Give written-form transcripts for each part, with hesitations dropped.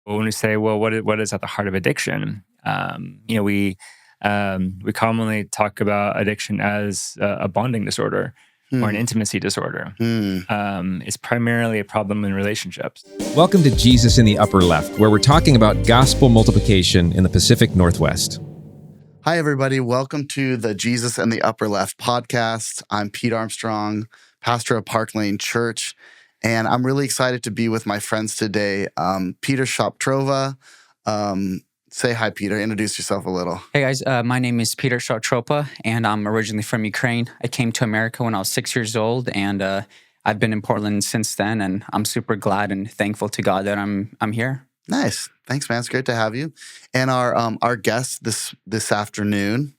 when we say, well, what is at the heart of addiction? We commonly talk about addiction as a bonding disorder or an Hmm. intimacy disorder. Hmm. It's primarily a problem in relationships. Welcome to Jesus in the Upper Left, where we're talking about gospel multiplication in the Pacific Northwest. Hi, everybody. Welcome to the Jesus and the Upper Left podcast. I'm Pete Armstrong, pastor of Park Lane Church, and I'm really excited to be with my friends today. Peter Shoptrova. Say hi, Peter. Introduce yourself a little. Hey guys, my name is Peter Shatropa, and I'm originally from Ukraine. I came to America when I was 6 years old, and I've been in Portland since then. And I'm super glad and thankful to God that I'm here. Nice. Thanks, man. It's great to have you. And our guest this afternoon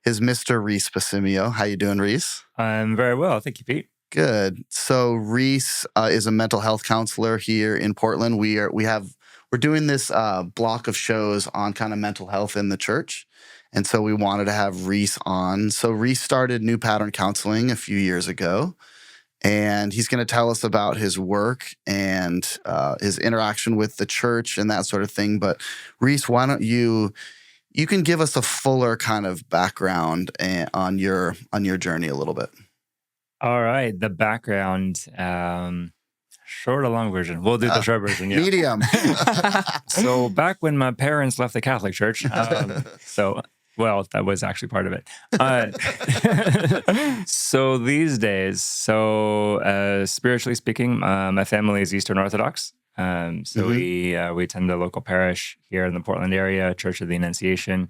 is Mr. Reese Pasimio. How you doing, Reese? I'm very well. Thank you, Pete. Good. So Reese is a mental health counselor here in Portland. We're doing this block of shows on kind of mental health in the church. And so we wanted to have Reese on. So Reese started New Pattern Counseling a few years ago. And he's going to tell us about his work and his interaction with the church and that sort of thing. But Reese, why don't you can give us a fuller kind of background on your journey a little bit. All right. The background, short or long version? We'll do the short version. Yeah. Medium. So back when my parents left the Catholic Church, that was actually part of it. So these days, spiritually speaking, my family is Eastern Orthodox. We attend the local parish here in the Portland area, Church of the Annunciation,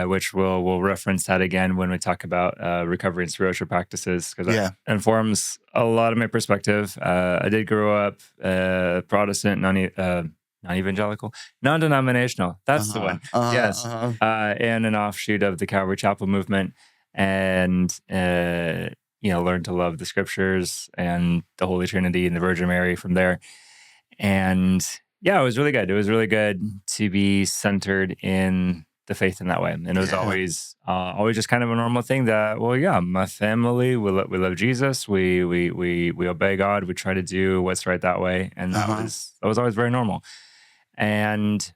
which we'll reference that again when we talk about recovery and spiritual practices, because that informs a lot of my perspective. I did grow up Protestant, non-evangelical, non-denominational. That's the one. Yes. And an offshoot of the Calvary Chapel movement, and learned to love the scriptures and the Holy Trinity and the Virgin Mary from there. And yeah, it was really good. It was really good to be centered in the faith in that way. And it was always just kind of a normal thing that, my family, we love Jesus. We obey God. We try to do what's right that way. And that was always very normal. And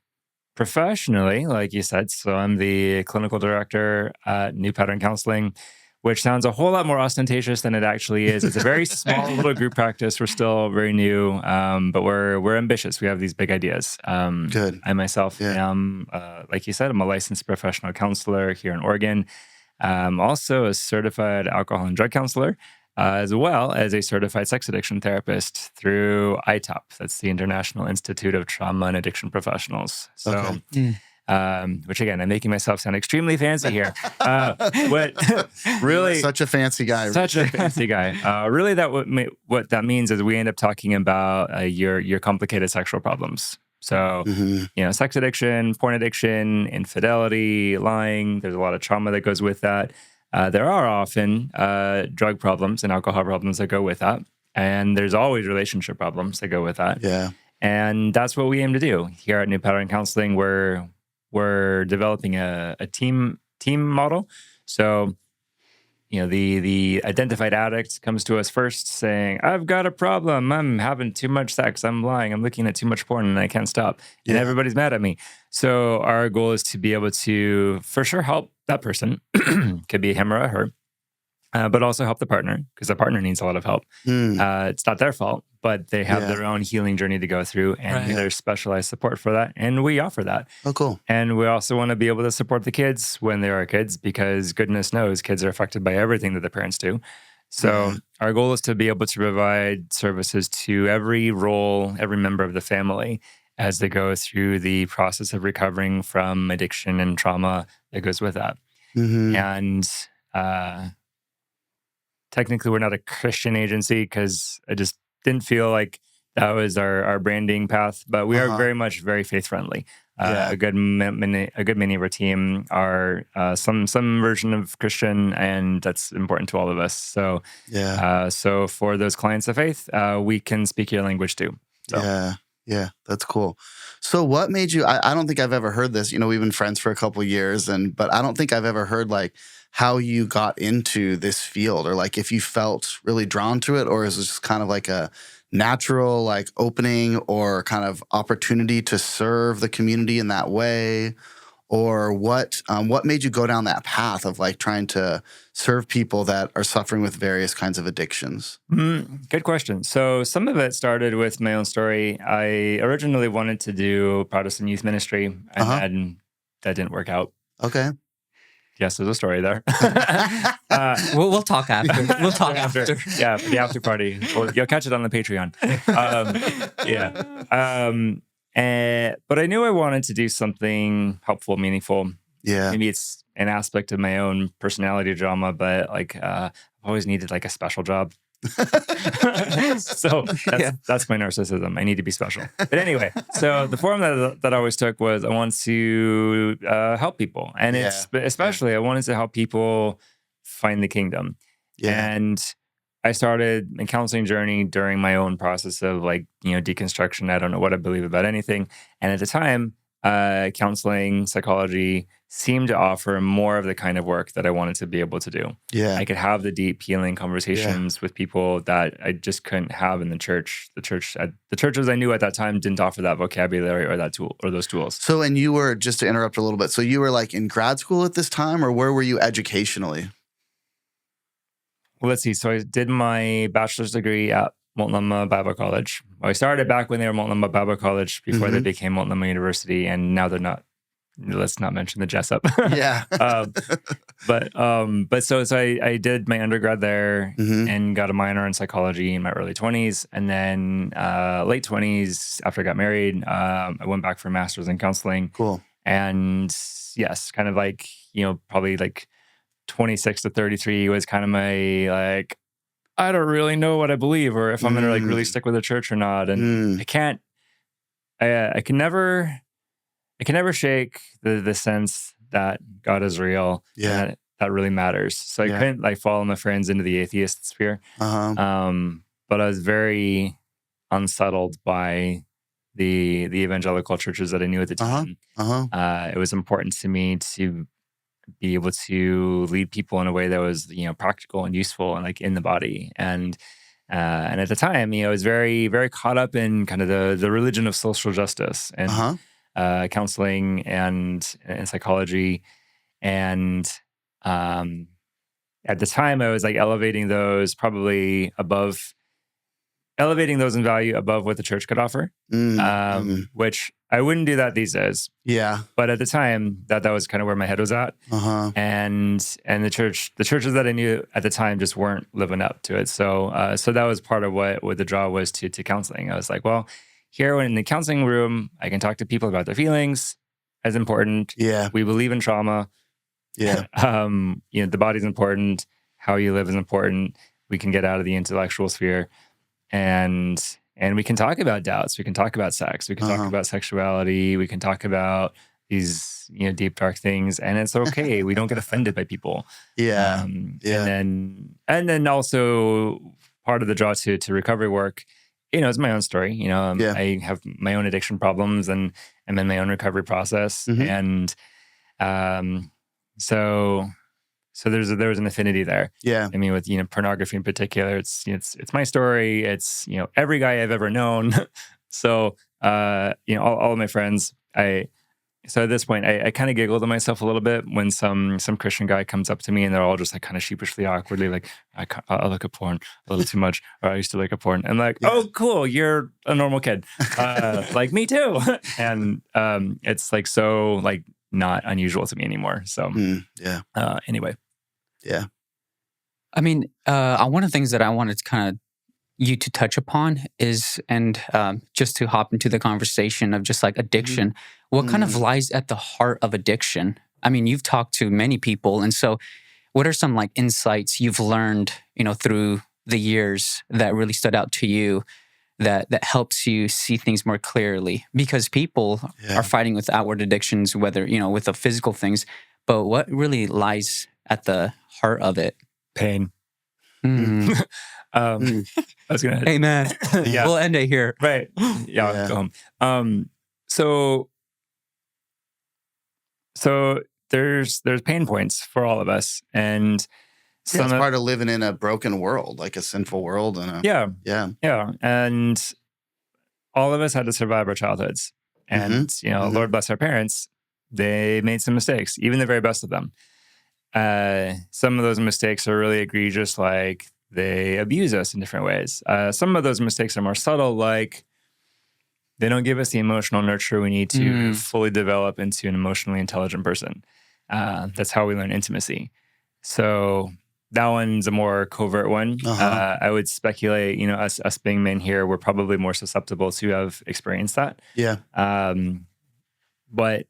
professionally, like you said, so I'm the clinical director at New Pattern Counseling, which sounds a whole lot more ostentatious than it actually is. It's a very small little group practice. We're still very new, but we're ambitious. We have these big ideas. Good. I myself am, like you said, I'm a licensed professional counselor here in Oregon. I'm also a certified alcohol and drug counselor, as well as a certified sex addiction therapist through ITOP. That's the International Institute of Trauma and Addiction Professionals. So, which again, I'm making myself sound extremely fancy here. What really, such a fancy guy. Really, what that means is we end up talking about your complicated sexual problems. So, sex addiction, porn addiction, infidelity, lying. There's a lot of trauma that goes with that. There are often drug problems and alcohol problems that go with that. And there's always relationship problems that go with that. Yeah. And that's what we aim to do here at New Pattern Counseling. We're developing a team model. So, the identified addict comes to us first saying, I've got a problem. I'm having too much sex. I'm lying. I'm looking at too much porn and I can't stop. And everybody's mad at me. So our goal is to be able to, for sure, help that person. Could be him or her. But also help the partner, because the partner needs a lot of help. It's not their fault, but they have their own healing journey to go through, and there's specialized support for that, and we offer that. Oh, cool. And we also want to be able to support the kids when they are kids, because goodness knows kids are affected by everything that the parents do. So our goal is to be able to provide services to every member of the family as they go through the process of recovering from addiction and trauma that goes with that. And technically, we're not a Christian agency, because I just didn't feel like that was our branding path. But we are very faith friendly. A good many of our team are some version of Christian, and that's important to all of us. So so for those clients of faith, we can speak your language too. So. Yeah, that's cool. So what made you, I don't think I've ever heard this, we've been friends for a couple of years, but I don't think I've ever heard how you got into this field, or if you felt really drawn to it, or is it just kind of like a natural like opening or kind of opportunity to serve the community in that way? Or what made you go down that path of like trying to serve people that are suffering with various kinds of addictions? Good question. So some of it started with my own story. I originally wanted to do Protestant youth ministry, and Uh-huh. then that didn't work out. Okay. Yes, there's a story there. We'll talk after. We'll talk after. Yeah, for the after party. Well, you'll catch it on the Patreon. But I knew I wanted to do something helpful, meaningful. Yeah. Maybe it's an aspect of my own personality drama, but like I've always needed like a special job. So that's my narcissism. I need to be special. But anyway, so the form that I always took was I want to help people, and especially I wanted to help people find the kingdom. Yeah. And I started a counseling journey during my own process of like, deconstruction. I don't know what I believe about anything. And at the time, counseling, psychology seemed to offer more of the kind of work that I wanted to be able to do. Yeah. I could have the deep, healing conversations with people that I just couldn't have in the church. The churches I knew at that time didn't offer that vocabulary or that tool or those tools. So, and you were, just to interrupt a little bit, so you were like in grad school at this time, or where were you educationally? Well, let's see. So I did my bachelor's degree at Multnomah Bible College. I started back when they were Multnomah Bible College before they became Multnomah University, and now they're not. Let's not mention the Jessup. Yeah. But so I did my undergrad there and got a minor in psychology in my early 20s, and then late 20s after I got married, I went back for a master's in counseling. Cool. And yes, kind of like probably like 26 to 33 was kind of my like, I don't really know what I believe or if I'm going to like really stick with the church or not. And I can never shake the sense that God is real. Yeah. And that really matters. So I couldn't like follow my friends into the atheist sphere. But I was very unsettled by the evangelical churches that I knew at the time. It was important to me to be able to lead people in a way that was, practical and useful and like in the body. And at the time, I was very, very caught up in kind of the religion of social justice and counseling and psychology. And at the time, I was like elevating those in value above what the church could offer, which I wouldn't do that these days. Yeah. But at the time, that was kind of where my head was at. And the churches that I knew at the time just weren't living up to it. So that was part of what the draw was to counseling. I was like, well, here in the counseling room, I can talk to people about their feelings as important. Yeah. We believe in trauma. Yeah. The body's important. How you live is important. We can get out of the intellectual sphere. And we can talk about doubts. We can talk about sex. We can talk about sexuality. We can talk about these, deep, dark things. And it's okay. We don't get offended by people. Yeah. And then also part of the draw to recovery work, it's my own story. I have my own addiction problems and I'm in my own recovery process. And so there was an affinity there. Yeah. I mean, with pornography in particular, it's my story. It's every guy I've ever known. So all of my friends. So at this point, I kind of giggled to myself a little bit when some Christian guy comes up to me and they're all just like kind of sheepishly, awkwardly like, I look at porn a little too much, or I used to look at porn. I'm like, oh, cool, you're a normal kid, like me too. And it's like so like not unusual to me anymore. So anyway. Yeah. I mean, one of the things that I wanted to kind of you to touch upon is, and just to hop into the conversation of just like addiction, what kind of lies at the heart of addiction? I mean, you've talked to many people. And so what are some like insights you've learned, through the years that really stood out to you that helps you see things more clearly? Because people are fighting with outward addictions, whether, with the physical things, but what really lies at the heart of it? Pain. I was gonna. Amen. We'll end it here. Right. Yeah. Go home. So there's pain points for all of us, and Yeah, it's Some part of living in a broken world, like a sinful world, and yeah, yeah. yeah, and all of us had to survive our childhoods, Mm-hmm. and Mm-hmm. Lord bless our parents. They made some mistakes, even the very best of them. Some of those mistakes are really egregious, like they abuse us in different ways. Some of those mistakes are more subtle, like they don't give us the emotional nurture we need to fully develop into an emotionally intelligent person. That's how we learn intimacy. So that one's a more covert one. Uh-huh. I would speculate, us being men here, we're probably more susceptible to have experienced that. Yeah. But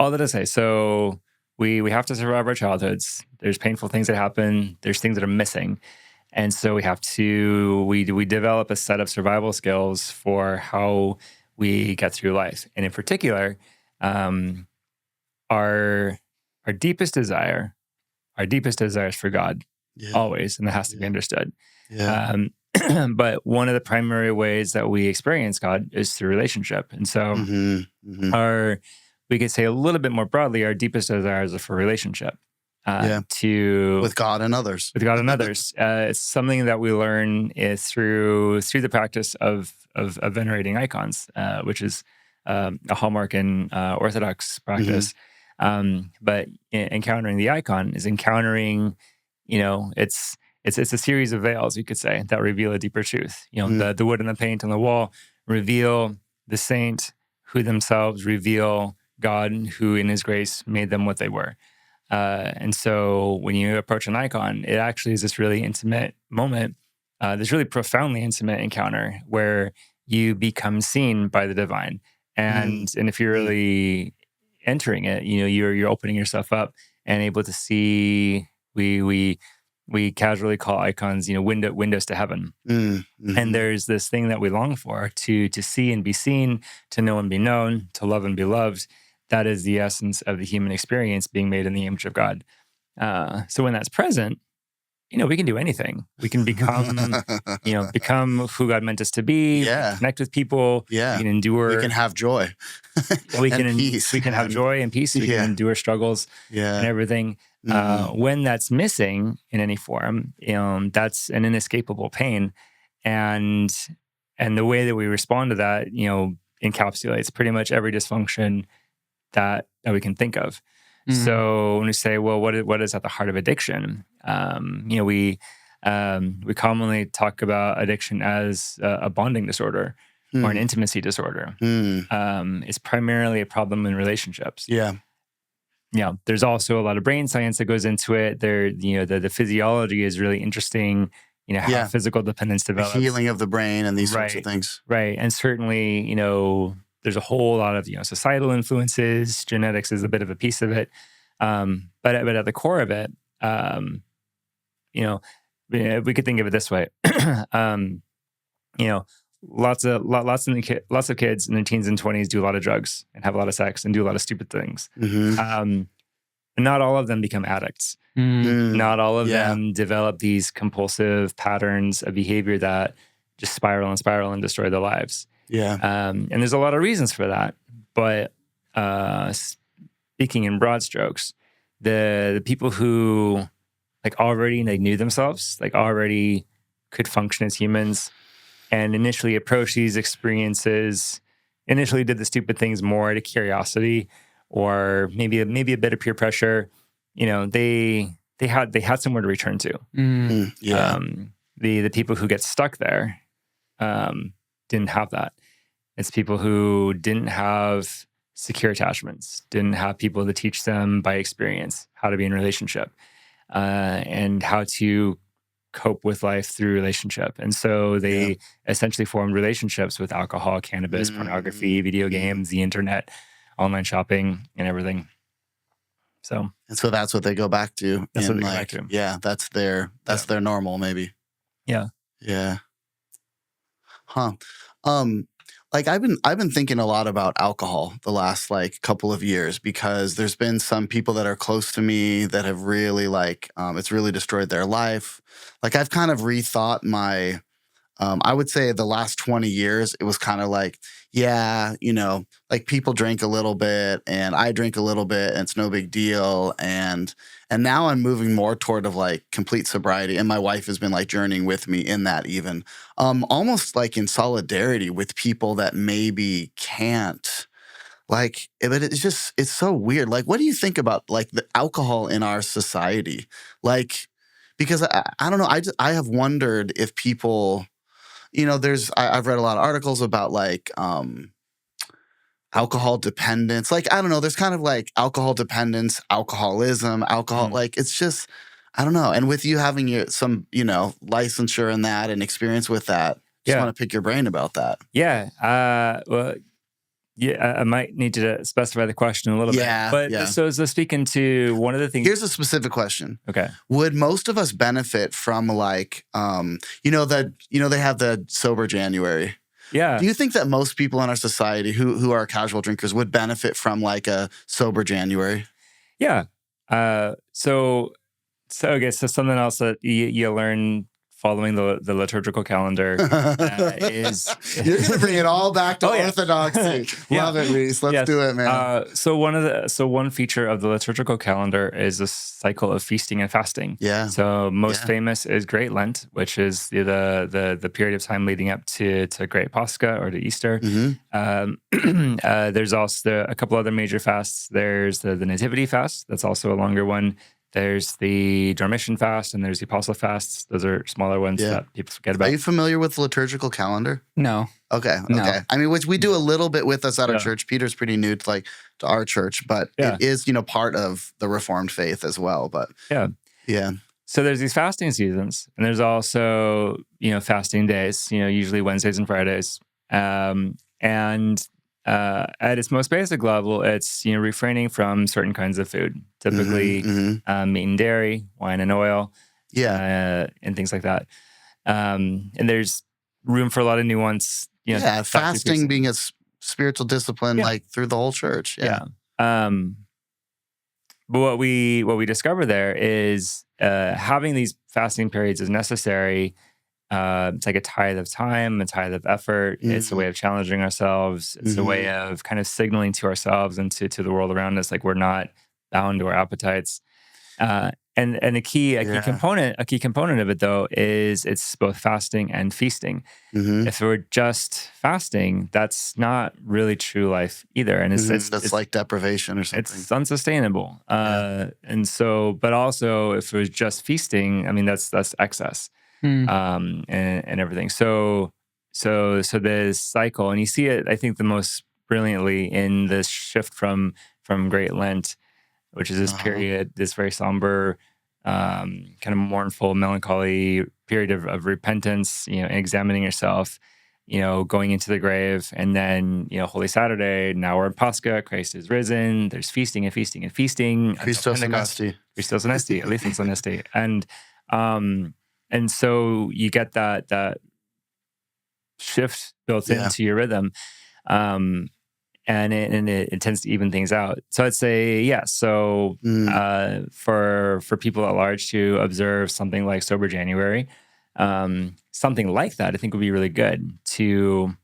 all that to say, so we have to survive our childhoods. There's painful things that happen. There's things that are missing. And so we develop a set of survival skills for how we get through life. And in particular, our deepest desire, is for God, Yeah. always, and that has to be Yeah. understood. Yeah. But one of the primary ways that we experience God is through relationship. And so Mm-hmm. Mm-hmm. we could say a little bit more broadly, our deepest desires are for relationship. Yeah. To With God and others. with God and others. It's something that we learn is through the practice of venerating icons, which is a hallmark in Orthodox practice. But encountering the icon is encountering, it's a series of veils, you could say, that reveal a deeper truth. The wood and the paint on the wall reveal the saint, who themselves reveal God, who in His grace made them what they were. And so when you approach an icon, it actually is this really intimate moment, this really profoundly intimate encounter where you become seen by the divine. And if you're really entering it, you're opening yourself up and able to see. We casually call icons, windows to heaven. And there's this thing that we long for, to see and be seen, to know and be known, to love and be loved. That is the essence of the human experience, being made in the image of God. So when that's present, we can do anything. We can become who God meant us to be. Yeah. We can connect with people. Yeah. We can endure. We can have joy. We and can peace. We can have joy and peace. We can endure struggles and everything. When that's missing in any form, that's an inescapable pain, and the way that we respond to that, encapsulates pretty much every dysfunction that we can think of. So when we say, well, what is at the heart of addiction? We commonly talk about addiction as a bonding disorder or an intimacy disorder. It's primarily a problem in relationships. Yeah. There's also a lot of brain science that goes into it. The physiology is really interesting. How physical dependence develops, the healing of the brain, and these sorts of things. Right, and certainly, there's a whole lot of societal influences. Genetics is a bit of a piece of it, but at the core of it, we could think of it this way. Lots of kids in their teens and 20s do a lot of drugs and have a lot of sex and do a lot of stupid things. Not all of them become addicts. Not all of them develop these compulsive patterns of behavior that just spiral and destroy their lives. And there's a lot of reasons for that. But speaking in broad strokes, the people who already knew themselves, already could function as humans, and initially approached these experiences, initially did the stupid things more out of curiosity or maybe a bit of peer pressure. They had somewhere to return to. The people who get stuck there didn't have that. It's people who didn't have secure attachments, didn't have people to teach them by experience how to be in a relationship and how to cope with life through relationship. And so they essentially formed relationships with alcohol, cannabis, pornography, video games, the internet, online shopping, and everything. So that's what they go back to. That's what they go back to. Yeah, that's their normal, maybe. Yeah. Yeah. Huh. I've been thinking a lot about alcohol the last couple of years, because there's been some people that are close to me that have really it's really destroyed their life. I've kind of rethought my I would say the last 20 years, it was kind of like, yeah, like people drink a little bit and I drink a little bit and it's no big deal. And now I'm moving more toward of like complete sobriety. And my wife has been like journeying with me in that even, almost like in solidarity with people that maybe can't. Like, but it's so weird. Like, what do you think about like the alcohol in our society? Like, because I don't know. I have wondered if people, I've read a lot of articles about like alcohol dependence. Like, I don't know. There's kind of like alcohol dependence, alcoholism, alcohol. Like, it's just, I don't know. And with you having some, licensure in that and experience with that, just want to pick your brain about that. Yeah. Well, yeah, I might need to specify the question a little bit. But so speaking to one of the things. Here's a specific question. Okay. Would most of us benefit from like, they have the sober January. Yeah. Do you think that most people in our society who are casual drinkers would benefit from like a sober January? Yeah. So something else that you learn following the liturgical calendar is you're going to bring it all back to orthodoxy. Love it, Reese. Let's do it, man. So one feature of the liturgical calendar is a cycle of feasting and fasting. Yeah. So most famous is Great Lent, which is the period of time leading up to Great Pascha or to Easter. Mm-hmm. There's also a couple other major fasts. There's the Nativity fast. That's also a longer one. There's the Dormition fast and there's the Apostle fasts. Those are smaller ones that people forget about. Are you familiar with the liturgical calendar? No. Okay. No. I mean, which we do a little bit with us at our church. Peter's pretty new to our church, but it is, part of the Reformed faith as well. But yeah. So there's these fasting seasons, and there's also, fasting days, usually Wednesdays and Fridays. At its most basic level, it's refraining from certain kinds of food, typically meat and dairy, wine and oil, and things like that. And there's room for a lot of nuance. Fasting being a spiritual discipline, like through the whole church. But what we discover there is having these fasting periods is necessary. It's like a tithe of time, a tithe of effort. It's a way of challenging ourselves. It's a way of kind of signaling to ourselves and to the world around us, like we're not bound to our appetites. And a key component of it though is it's both fasting and feasting. If we're just fasting, that's not really true life either, and it's like deprivation or something. It's unsustainable. And so, but also if it was just feasting, I mean that's excess. And everything. So this cycle, and you see it, I think, the most brilliantly in this shift from Great Lent, which is this period, this very somber, kind of mournful, melancholy period of repentance, examining yourself, going into the grave, and then, Holy Saturday, now we're in Pascha, Christ is risen, there's feasting and feasting and feasting. Christos Anesti. Christos Anesti, Eleithos Anesti. And so you get that shift built into your rhythm, and it tends to even things out. So I'd say So for people at large to observe something like Sober January, something like that, I think would be really good to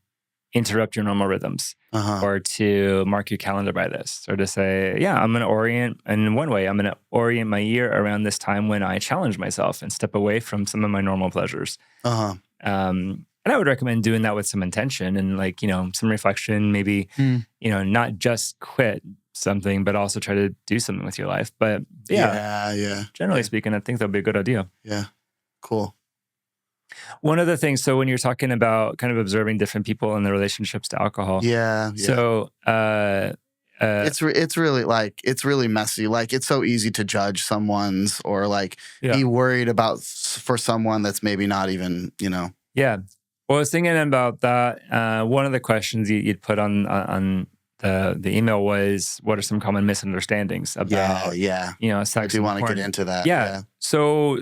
interrupt your normal rhythms, or to mark your calendar by this, or to say, I'm going to orient, and in one way, I'm going to orient my year around this time when I challenge myself and step away from some of my normal pleasures. And I would recommend doing that with some intention and some reflection, maybe, not just quit something, but also try to do something with your life. But generally speaking, I think that'd be a good idea. Yeah. Cool. One of the things, so when you're talking about kind of observing different people and their relationships to alcohol. So it's really messy. Like it's so easy to judge someone's or be worried about for someone that's maybe not even, Yeah. Well, I was thinking about that. One of the questions you'd put on the email was, what are some common misunderstandings about, sex? I do want to get into that. Yeah. So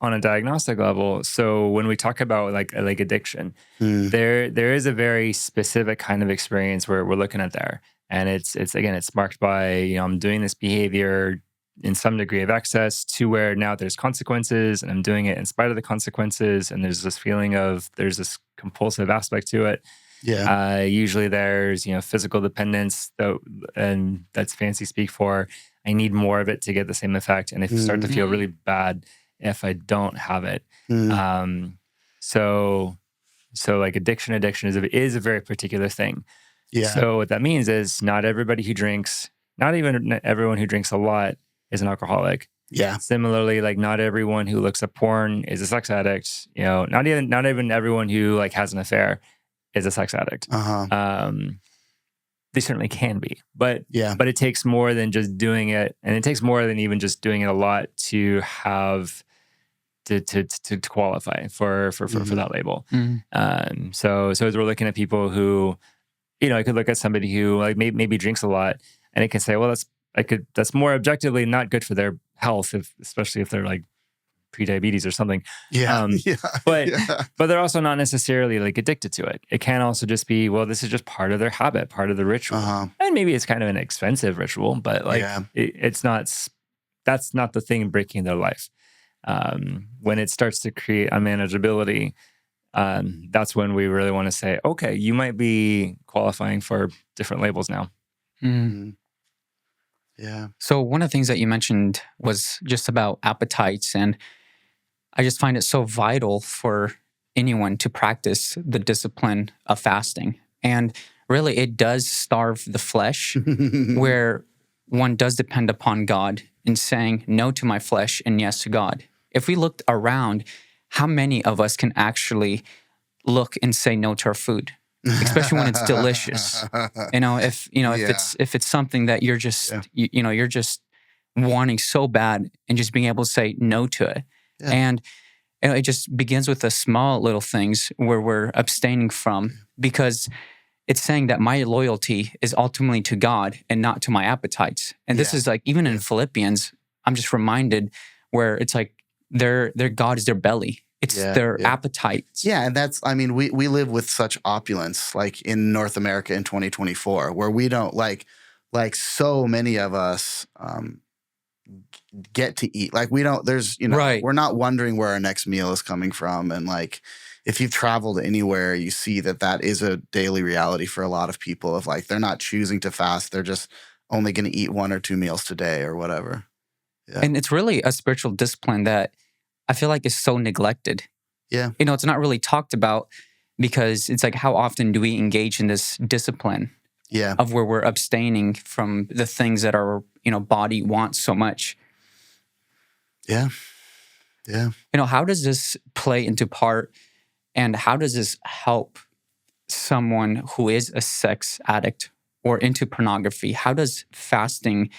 on a diagnostic level, so when we talk about like addiction, there is a very specific kind of experience where we're looking at there, and it's marked by I'm doing this behavior in some degree of excess to where now there's consequences and I'm doing it in spite of the consequences. And there's this feeling of there's this compulsive aspect to it. Yeah. Usually there's, physical dependence, though, and that's fancy speak for I need more of it to get the same effect. And I start to feel really bad if I don't have it. So like addiction is a very particular thing. Yeah. So what that means is not everybody who drinks, not even everyone who drinks a lot is an alcoholic. Yeah. Similarly, like not everyone who looks at porn is a sex addict. Not even everyone who like has an affair is a sex addict. They certainly can be, but it takes more than just doing it, and it takes more than even just doing it a lot to have to qualify for that label. So as we're looking at people who, I could look at somebody who like maybe drinks a lot, and it can say, well, that's more objectively not good for their health, especially if they're like pre-diabetes or something. But they're also not necessarily like addicted to it. It can also just be, well, this is just part of their habit, part of the ritual. And maybe it's kind of an expensive ritual, but like it's not, that's not the thing breaking their life. When it starts to create unmanageability, that's when we really want to say, okay, you might be qualifying for different labels now. Yeah. So one of the things that you mentioned was just about appetites, and I just find it so vital for anyone to practice the discipline of fasting. And really, it does starve the flesh, where one does depend upon God in saying no to my flesh and yes to God. If we looked around, how many of us can actually look and say no to our food, especially when it's delicious? If it's something that you're just you're just wanting so bad, and just being able to say no to it. And it just begins with the small little things where we're abstaining from, because it's saying that my loyalty is ultimately to God and not to my appetites. And this is like, even in Philippians, I'm just reminded where it's like their God is their belly. It's their appetites. Yeah, and that's, we live with such opulence, like in North America in 2024, where we don't like so many of us get to eat. Like we don't, we're not wondering where our next meal is coming from. And like, if you've traveled anywhere, you see that is a daily reality for a lot of people of like, they're not choosing to fast. They're just only going to eat 1 or 2 meals today or whatever. Yeah. And it's really a spiritual discipline that I feel like is so neglected. Yeah. It's not really talked about, because it's like, how often do we engage in this discipline of where we're abstaining from the things that our, body wants so much? Yeah. Yeah. How does this play into part, and how does this help someone who is a sex addict or into pornography? How does fasting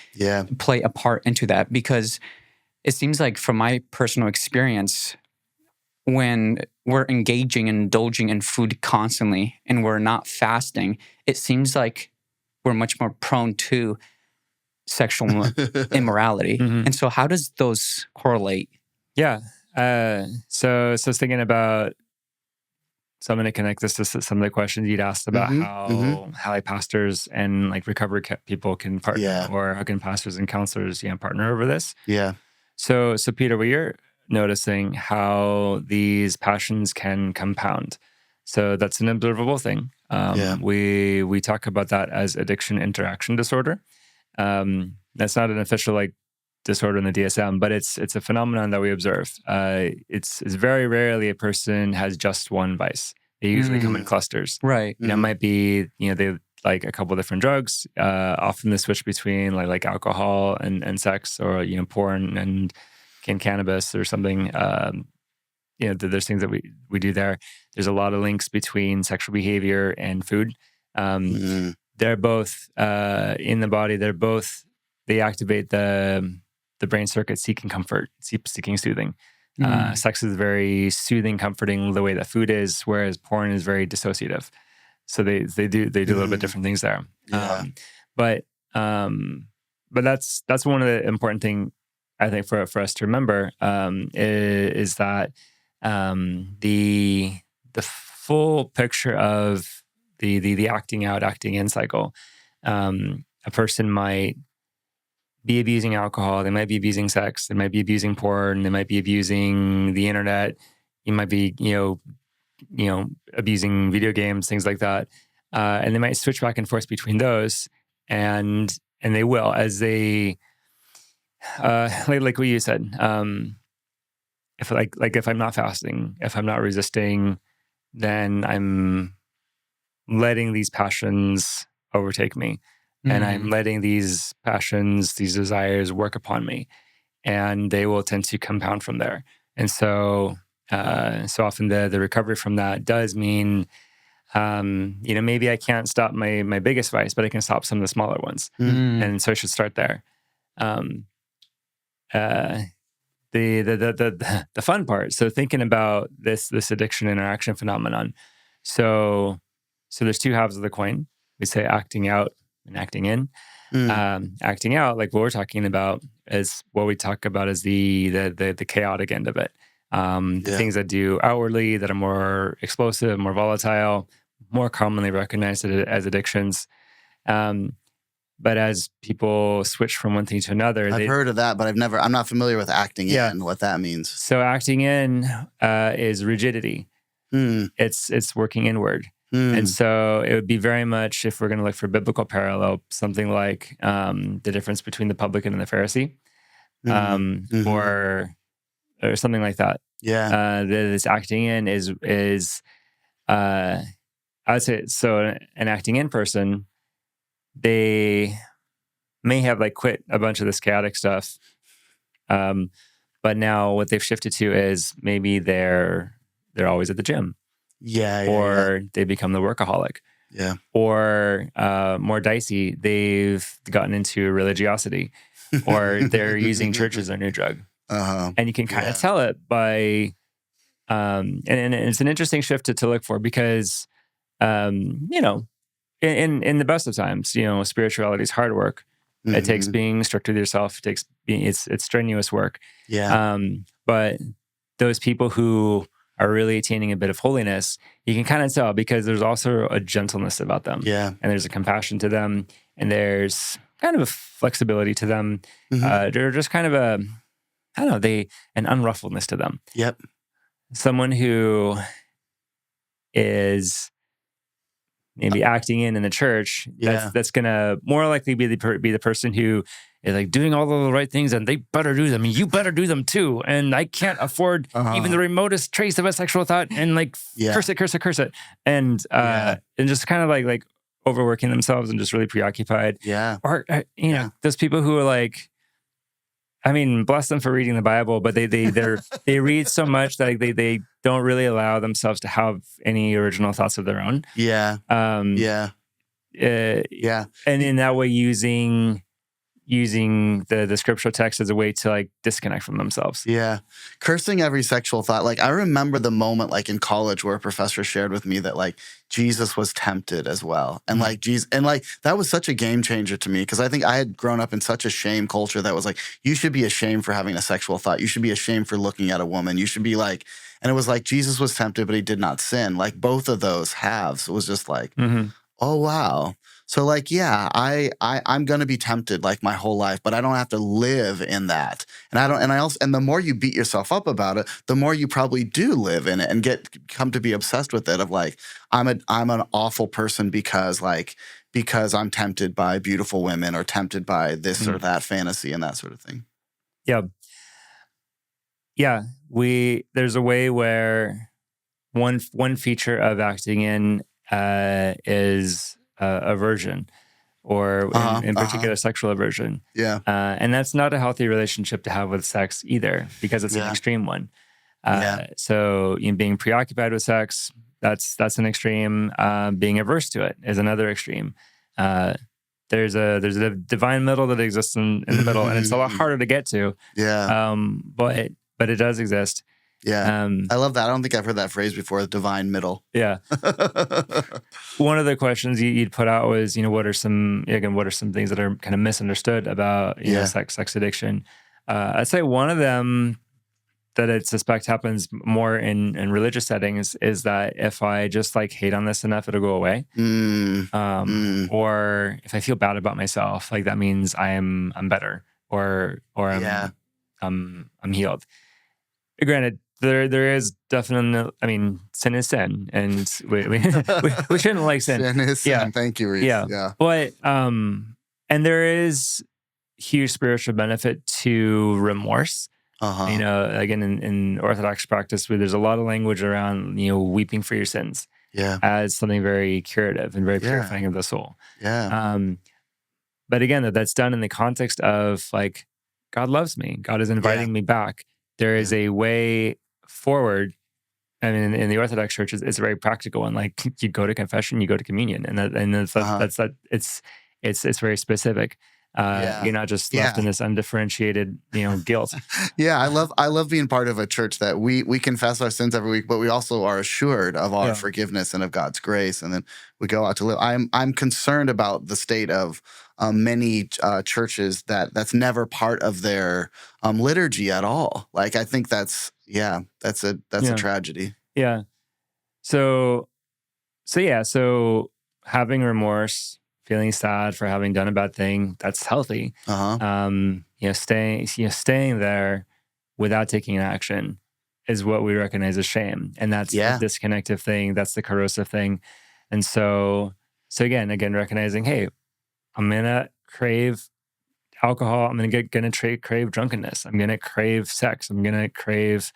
play a part into that? Because it seems like, from my personal experience, when we're engaging and indulging in food constantly and we're not fasting, it seems like we're much more prone to sexual immorality. And so how does those correlate? Yeah. So I was thinking about, so I'm going to connect this to some of the questions you'd asked about how like pastors and like recovery people can partner, or how can pastors and counselors partner over this. Yeah. So Peter, we are noticing how these passions can compound. So that's an observable thing. We talk about that as addiction interaction disorder. That's not an official like disorder in the DSM, but it's a phenomenon that we observe. It's very rarely a person has just one vice. They usually come in clusters. Right. It might be, they like a couple different drugs. Often the switch between like alcohol and sex, or porn and cannabis or something. There's things that we do there. There's a lot of links between sexual behavior and food. They're both in the body. They activate the brain circuit seeking comfort, seeking soothing. Sex is very soothing, comforting, the way that food is, whereas porn is very dissociative. So they do a little bit different things there. But that's one of the important thing, I think, for us to remember, is that the full picture of the acting out, acting in cycle. A person might be abusing alcohol. They might be abusing sex. They might be abusing porn. They might be abusing the internet. You might be, abusing video games, things like that. And they might switch back and forth between those, and they will as they, like what you said. If I'm not fasting, if I'm not resisting, then I'm letting these passions overtake me, and I'm letting these passions, these desires, work upon me, and they will tend to compound from there. And so often the recovery from that does mean, maybe I can't stop my biggest vice, but I can stop some of the smaller ones. And so I should start there. The fun part. So thinking about this addiction interaction phenomenon. So there's two halves of the coin. We say acting out and acting in. Acting out, like what we're talking about, is what we talk about as the chaotic end of it. The things that do outwardly that are more explosive, more volatile, more commonly recognized as addictions. But as people switch from one thing to another, I've heard of that, but I'm not familiar with acting in, what that means. So acting in is rigidity. It's working inward. And so it would be very much, if we're going to look for biblical parallel, something like the difference between the publican and the Pharisee, or something like that. Yeah. This acting in is I would say, so an acting in person, they may have quit a bunch of this chaotic stuff, but now what they've shifted to is maybe they're always at the gym, or they become the workaholic, or more dicey, they've gotten into religiosity, or they're using church as their new drug, and you can kind of tell it by, and it's an interesting shift to look for because, in the best of times, spirituality is hard work. It takes being strict with yourself. It takes it's strenuous work. But those people who are really attaining a bit of holiness, you can kind of tell because there's also a gentleness about them. And there's a compassion to them, and there's kind of a flexibility to them. They're just kind of an unruffledness to them. Someone who is maybe acting in the church, that's gonna more likely be the person who is doing all of the right things, and they better do them, and you better do them too. And I can't afford even the remotest trace of a sexual thought, and curse it, and just kind of like overworking themselves and just really preoccupied. Or those people who are bless them for reading the Bible, but they read so much that they don't really allow themselves to have any original thoughts of their own. And in that way, using the scriptural text as a way to disconnect from themselves. Cursing every sexual thought. I remember the moment in college where a professor shared with me that Jesus was tempted as well. And Jesus, and that was such a game changer to me, because I think I had grown up in such a shame culture that was you should be ashamed for having a sexual thought. You should be ashamed for looking at a woman. You should be and it was Jesus was tempted, but he did not sin. Both of those halves, it was just oh, wow. So I'm going to be tempted my whole life, but I don't have to live in that. And the more you beat yourself up about it, the more you probably do live in it and come to be obsessed with it of I'm an awful person because I'm tempted by beautiful women or tempted by this or that fantasy and that sort of thing. There's a way where one feature of acting in is aversion, or in particular sexual aversion. And that's not a healthy relationship to have with sex either, because it's an extreme one. So being preoccupied with sex, that's an extreme. Being averse to it is another extreme. There's a divine middle that exists in the middle, and it's a lot harder to get to. But it does exist. I love that. I don't think I've heard that phrase before, the divine middle. One of the questions you'd put out was, what are some things that are kind of misunderstood about sex addiction? I'd say one of them that I suspect happens more in religious settings is that if I just hate on this enough, it'll go away. Or if I feel bad about myself, that means I'm better. or Yeah. I'm healed. Granted, there is definitely, I mean, sin is sin, and we shouldn't like sin. Sin is sin. Yeah. Thank you, Reese. Yeah. Yeah. But and there is huge spiritual benefit to remorse. Uh-huh. Again, in Orthodox practice, where there's a lot of language around, weeping for your sins Yeah. as something very curative and very purifying of the soul. Yeah. But again, that's done in the context of like, God loves me. God is inviting me back. There is a way forward. I mean, in the Orthodox Church, it's a very practical one. Like, you go to confession, you go to communion, and it's very specific. You're not just left in this undifferentiated, guilt. Yeah, I love being part of a church that we confess our sins every week, but we also are assured of our forgiveness and of God's grace, and then we go out to live. I'm concerned about the state of many churches that's never part of their liturgy at all. Like, I think that's a tragedy. Yeah. So having remorse, feeling sad for having done a bad thing, that's healthy. Staying there without taking action is what we recognize as shame. And that's the disconnective thing, that's the corrosive thing. And so again, recognizing, hey, I'm gonna crave alcohol, I'm gonna crave drunkenness, I'm gonna crave sex, I'm gonna crave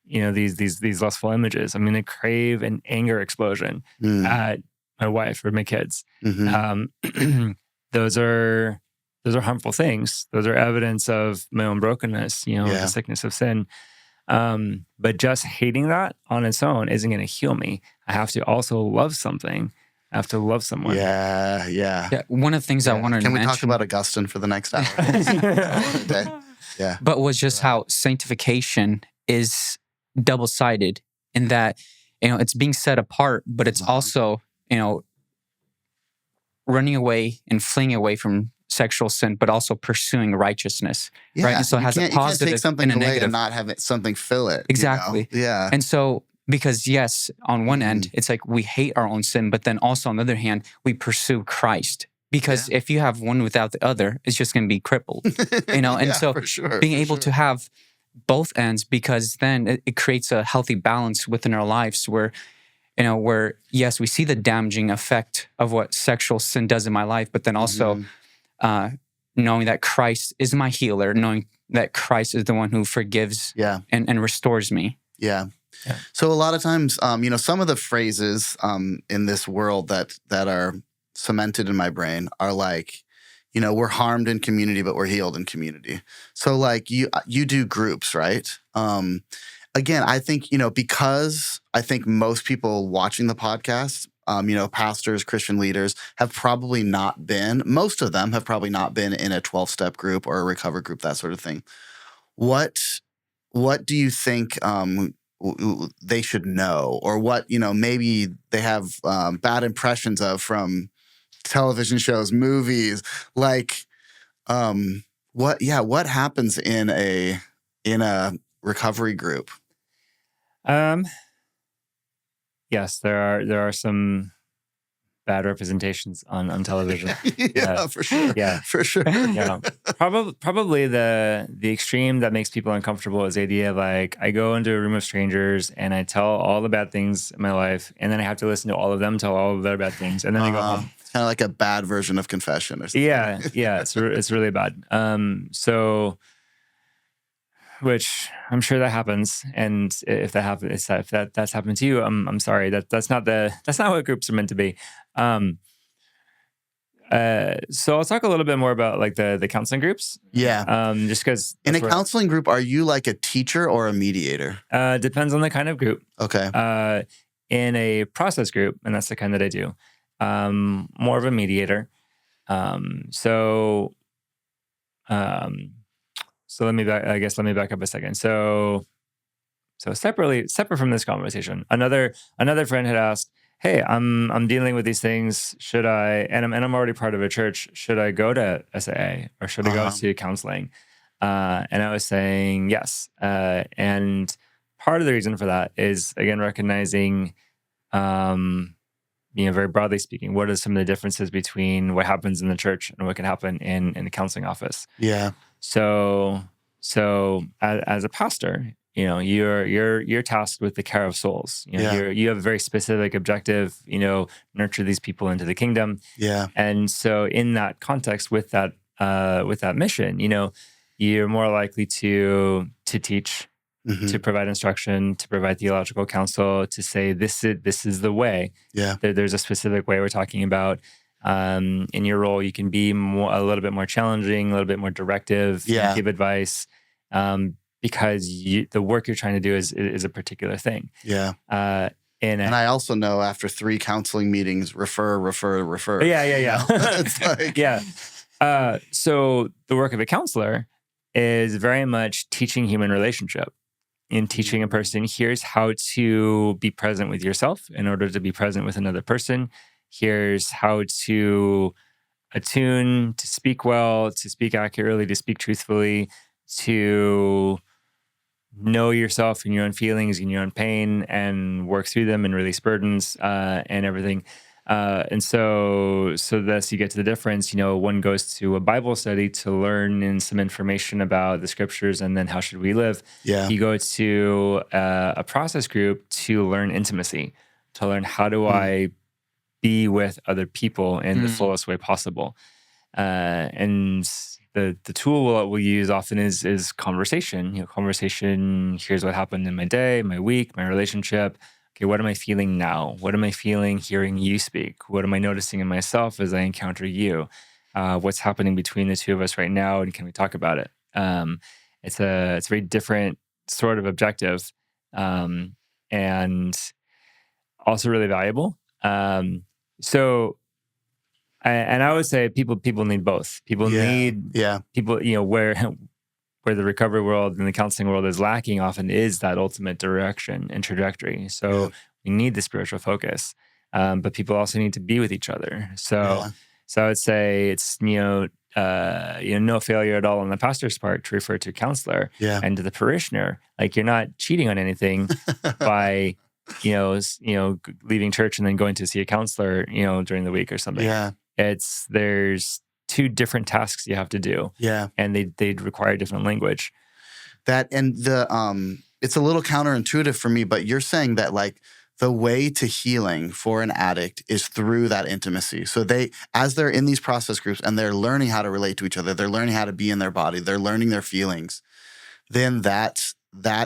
these lustful images, I'm gonna crave an anger explosion at my wife or my kids. Those are harmful things. Those are evidence of my own brokenness, the sickness of sin. But just hating that on its own isn't going to heal me. I have to also love something. I have to love someone. Yeah. One of the things I wanted to mention. Can we talk about Augustine for the next hour? Yeah. But was just how sanctification is double-sided in that, it's being set apart, but it's also, running away and fleeing away from sexual sin, but also pursuing righteousness, right? And so it has a positive you can't take something and a away negative. and not have something fill it. Exactly. Yeah. And so, because yes, on one end, it's like we hate our own sin, but then also on the other hand, we pursue Christ. Because if you have one without the other, it's just going to be crippled, And so being able to have both ends, because then it creates a healthy balance within our lives where, where, yes, we see the damaging effect of what sexual sin does in my life, but then also knowing that Christ is my healer, knowing that Christ is the one who forgives and restores me. Yeah. So a lot of times, some of the phrases in this world that are cemented in my brain are like, we're harmed in community, but we're healed in community. So like you do groups, right? Again, I think, because I think most people watching the podcast, pastors, Christian leaders most of them have probably not been in a 12-step group or a recover group, that sort of thing. What do you think they should know, or what, maybe they have bad impressions of from television shows, movies, like what happens in a recovery group? Yes, there are some bad representations on television. For sure. Yeah, for sure. Probably the extreme that makes people uncomfortable is the idea of like, I go into a room of strangers and I tell all the bad things in my life, and then I have to listen to all of them tell all of their bad things, and then I go home. It's kind of like a bad version of confession or something. Yeah, it's really bad. Which I'm sure that happens, and if that's happened to you, I'm sorry. That's not what groups are meant to be. So I'll talk a little bit more about like the counseling groups. Yeah. Just because in a counseling group, are you like a teacher or a mediator? Depends on the kind of group. Okay. In a process group, and that's the kind that I do, more of a mediator. So let me back up a second. So separate from this conversation, another friend had asked, "Hey, I'm dealing with these things. Should I? And I'm already part of a church. Should I go to SAA or should I go to counseling?" And I was saying yes. And part of the reason for that is, again, recognizing, very broadly speaking, what are some of the differences between what happens in the church and what can happen in the counseling office? Yeah. So as a pastor, you're tasked with the care of souls. You have a very specific objective. Nurture these people into the kingdom. Yeah. And so in that context, with that mission, you're more likely to teach, Mhm. to provide instruction, to provide theological counsel, to say this is the way. Yeah. There's a specific way we're talking about. In your role, you can be a little bit more challenging, a little bit more directive, Yeah. give advice, because the work you're trying to do is a particular thing. Yeah. And I also know after 3 counseling meetings, refer. Yeah. It's like, Yeah. So the work of a counselor is very much teaching human relationship, in teaching a person, here's how to be present with yourself in order to be present with another person. Here's how to attune, to speak well, to speak accurately, to speak truthfully, to know yourself and your own feelings and your own pain and work through them and release burdens and everything. And so thus you get to the difference. One goes to a Bible study to learn in some information about the scriptures and then how should we live. Yeah. You go to a process group to learn intimacy, to learn how do I be with other people in the fullest way possible. And the tool we'll use often is conversation. Conversation, here's what happened in my day, my week, my relationship. Okay, what am I feeling now? What am I feeling hearing you speak? What am I noticing in myself as I encounter you? What's happening between the two of us right now? And can we talk about it? It's a very different sort of objective, and also really valuable. And I would say people need both. People need people, where the recovery world and the counseling world is lacking often is that ultimate direction and trajectory. So we need the spiritual focus, but people also need to be with each other. So I would say it's no failure at all on the pastor's part to refer to a counselor, and to the parishioner, like you're not cheating on anything by leaving church and then going to see a counselor during the week or something. There's 2 different tasks you have to do. And they'd require different language. That, and it's a little counterintuitive for me, but you're saying that like the way to healing for an addict is through that intimacy. So as they're in these process groups and they're learning how to relate to each other, they're learning how to be in their body, they're learning their feelings, then that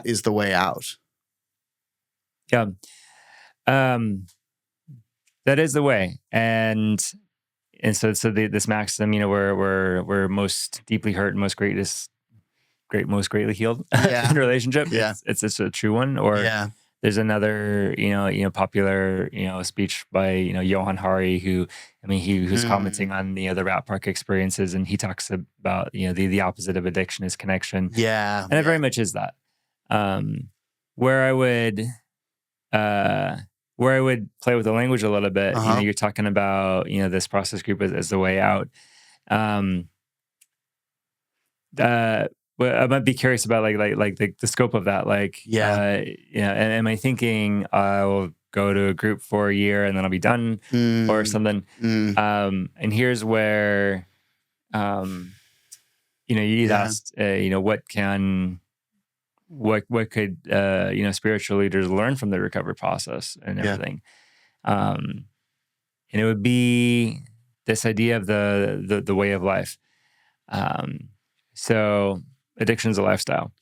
is the way out. Yeah. That is the way. And so this maxim, we're most deeply hurt and most greatly healed in a relationship. It's a true one. Or there's another, popular, speech by, Johann Hari, who's commenting on the Rat Park experiences, and he talks about, the opposite of addiction is connection. And it very much is that. Where I would play with the language a little bit, you're talking about, this process group as the way out. Well, I might be curious about like the scope of that. Am I thinking I'll go to a group for a year and then I'll be done or something? And here's where, you'd asked, what could spiritual leaders learn from the recovery process and everything. And it would be this idea of the way of life. So addiction is a lifestyle.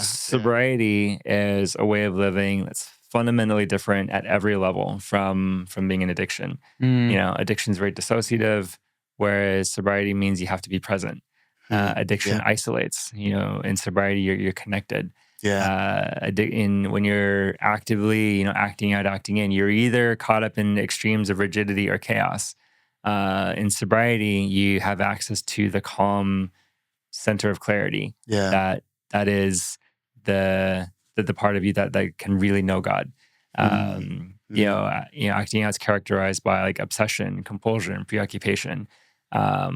Sobriety is a way of living that's fundamentally different at every level from being an addiction. Addiction is very dissociative, whereas sobriety means you have to be present. Addiction isolates. In sobriety, you're connected. When you're actively, acting out, acting in, you're either caught up in extremes of rigidity or chaos. In sobriety, you have access to the calm center of clarity. That is the part of you that can really know God. Acting out is characterized by like obsession, compulsion, preoccupation. A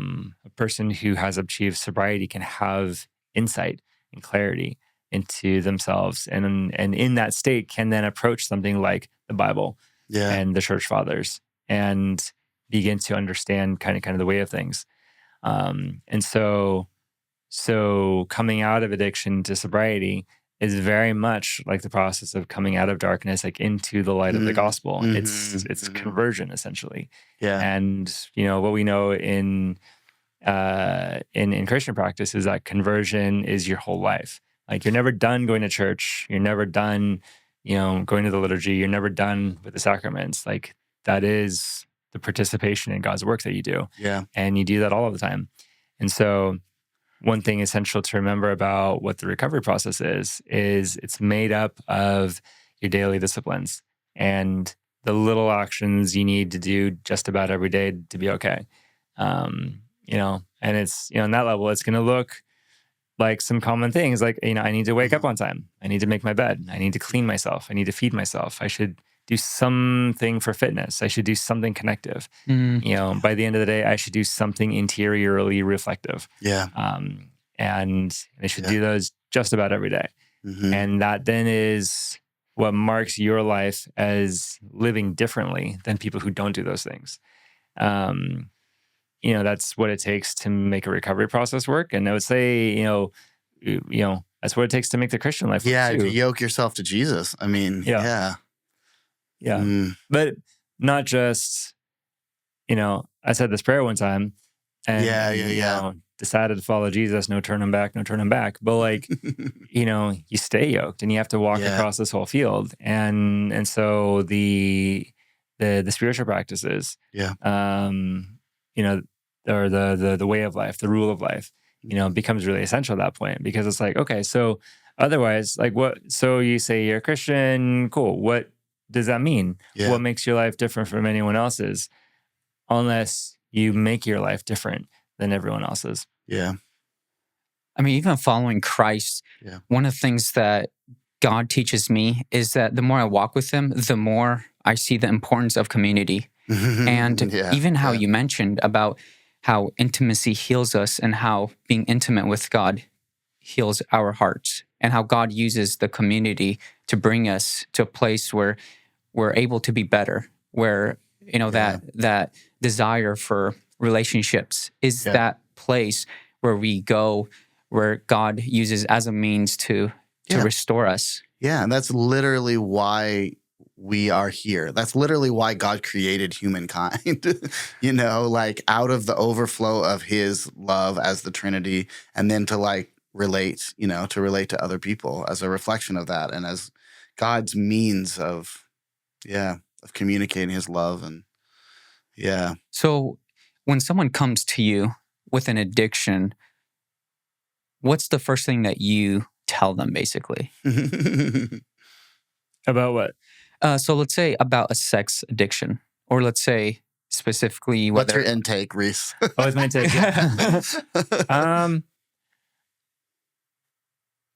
person who has achieved sobriety can have insight and clarity into themselves, and in that state can then approach something like the Bible and the church fathers and begin to understand kind of the way of things. And so coming out of addiction to sobriety is very much like the process of coming out of darkness, like into the light of the gospel. It's conversion essentially. Yeah. And what we know in Christian practice is that conversion is your whole life. Like you're never done going to church. You're never done, going to the liturgy. You're never done with the sacraments. Like that is the participation in God's work that you do. Yeah. And you do that all of the time. And so one thing essential to remember about what the recovery process is it's made up of your daily disciplines and the little actions you need to do just about every day to be okay. And it's, on that level, it's going to look like some common things like, I need to wake up on time. I need to make my bed. I need to clean myself. I need to feed myself. I should do something for fitness. I should do something connective. By the end of the day, I should do something interiorly reflective. Yeah. And I should do those just about every day. And that then is what marks your life as living differently than people who don't do those things. That's what it takes to make a recovery process work. And I would say, that's what it takes to make the Christian life work too. To yoke yourself to Jesus. I mean, yeah. But not just, I said this prayer one time and decided to follow Jesus, no turning back. But like, you stay yoked and you have to walk across this whole field. And so the spiritual practices, or the way of life, the rule of life, becomes really essential at that point, because it's like, okay, so otherwise, like so you say you're a Christian, cool. What does that mean? Yeah. What makes your life different from anyone else's? Unless you make your life different than everyone else's. Yeah. I mean, even following Christ, one of the things that God teaches me is that the more I walk with him, the more I see the importance of community. And even how you mentioned about how intimacy heals us and how being intimate with God heals our hearts, and how God uses the community to bring us to a place where we're able to be better, where, that desire for relationships is that place where we go, where God uses as a means to restore us. Yeah, and that's literally why we are here. That's literally why God created humankind, like out of the overflow of his love as the Trinity, and then to relate, to relate to other people as a reflection of that and as God's means of communicating his love. And So when someone comes to you with an addiction, what's the first thing that you tell them, basically? About what? So let's say about a sex addiction, or let's say specifically what's your intake, Reese? It's my intake.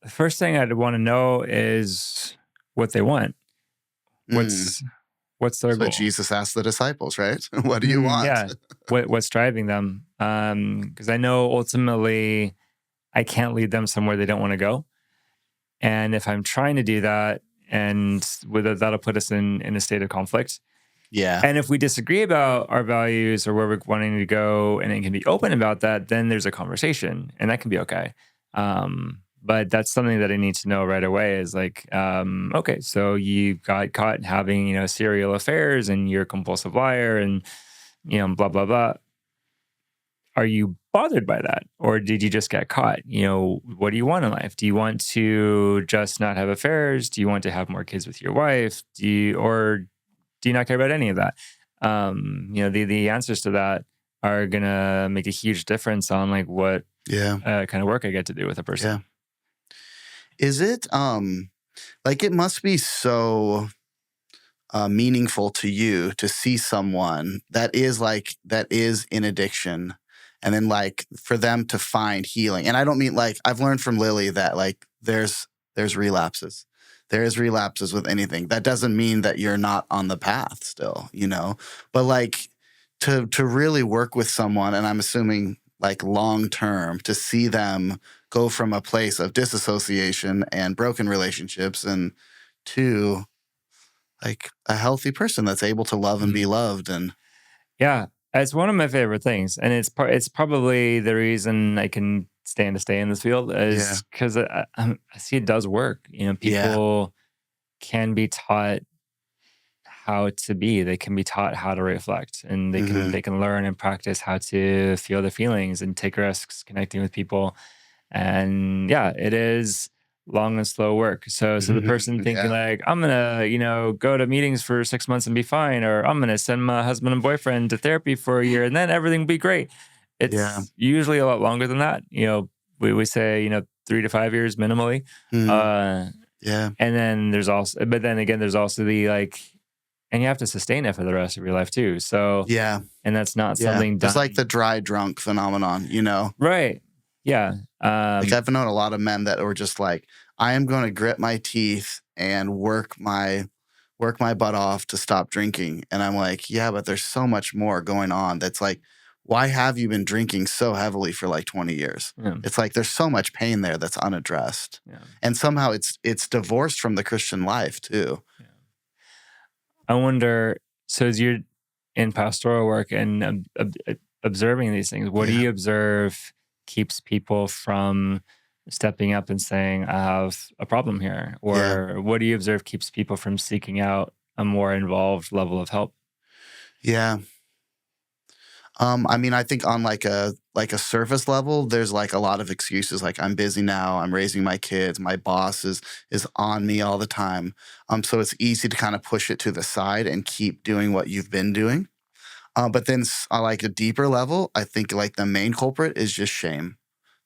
The first thing I'd want to know is what they want. What's their goal? What Jesus asked the disciples, right? What do you want? Yeah. What's driving them? Because I know ultimately I can't lead them somewhere they don't want to go. And if I'm trying to do that, and that'll put us in a state of conflict. Yeah. And if we disagree about our values or where we're wanting to go, and it can be open about that, then there's a conversation, and that can be okay. But that's something that I need to know right away is like, okay, so you got caught having, serial affairs and you're a compulsive liar and, blah, blah, blah. Are you bothered by that? Or did you just get caught? What do you want in life? Do you want to just not have affairs? Do you want to have more kids with your wife? Do you not care about any of that? The answers to that are going to make a huge difference on what kind of work I get to do with a person. Yeah. Is it, it must be so meaningful to you to see someone that is in addiction, and then for them to find healing. And I don't mean I've learned from Lily that there's relapses. There is relapses with anything. That doesn't mean that you're not on the path still, But to really work with someone, and I'm assuming long term, to see them go from a place of disassociation and broken relationships and to a healthy person that's able to love and be loved. And It's one of my favorite things, and it's probably the reason I can stand to stay in this field Yeah. is because I see it does work. Yeah. People can be taught how to be. They can be taught how to reflect, and Hmm. they can learn and practice how to feel their feelings and take risks, connecting with people. And yeah, it is long and slow work. So the person thinking Yeah. like, I'm gonna, go to meetings for 6 months and be fine, or I'm gonna send my husband and boyfriend to therapy for a year and then everything will be great. Yeah. It's usually a lot longer than that. We say, 3 to 5 years minimally. Mm. Uh Yeah. and then but then again, there's also the like, and you have to sustain it for the rest of your life too. So, Yeah. and that's not Yeah. something It's like the done. dry drunk phenomenon, Right. Yeah. Like I've known a lot of men that were just like, I am going to grit my teeth and work my butt off to stop drinking. And I'm like, yeah, but there's so much more going on. That's like, why have you been drinking so heavily for like 20 years? Yeah. It's like there's so much pain there that's unaddressed. Yeah. And somehow it's divorced from the Christian life too. Yeah. I wonder, so as you're in pastoral work and observing these things, what do Yeah. you observe keeps people from stepping up and saying, I have a problem here? Yeah. Or what do you observe keeps people from seeking out a more involved level of help? Yeah. I mean, I think on like a surface level, there's like a lot of excuses. Like I'm busy now. I'm raising my kids. My boss is on me all the time. So it's easy to kind of push it to the side and keep doing what you've been doing. But then on like a deeper level, I think like the main culprit is just shame,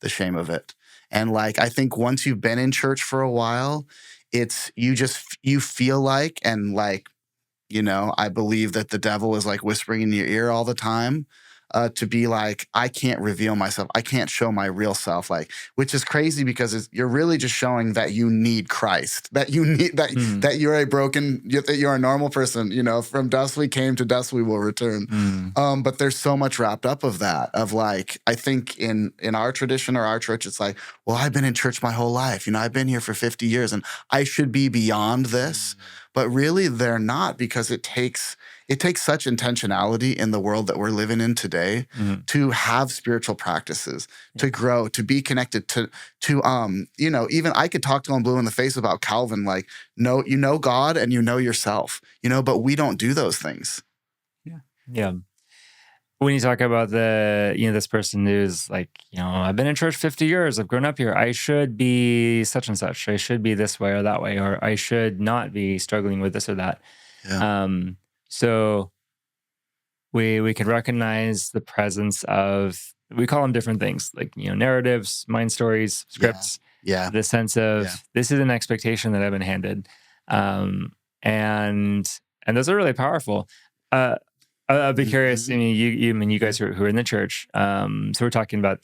the shame of it. And like I think once you've been in church for a while, it's you feel like and like I believe that the devil is like whispering in your ear all the time to be like, I can't reveal myself. I can't show my real self, like, which is crazy because you're really just showing that you need Christ, that you need that you're that you're a normal person. From dust we came, to dust we will return. But there's so much wrapped up of that. Of like, I think in our tradition or our church, it's like, well, I've been in church my whole life. I've been here for 50 years, and I should be beyond this. But really, they're not, because it takes such intentionality in the world that we're living in today to have spiritual practices, to grow, to be connected to even I could talk to him blue in the face about Calvin, like, no, God and yourself, but we don't do those things. Yeah. When you talk about this person who's like, I've been in church 50 years, I've grown up here, I should be such and such, I should be this way or that way, or I should not be struggling with this or that. Yeah. So we can recognize the presence of, we call them different things, like, narratives, mind stories, scripts, Yeah. the sense of this is an expectation that I've been handed. And those are really powerful. I'd be curious. I mean, you guys who are in the church. So we're talking about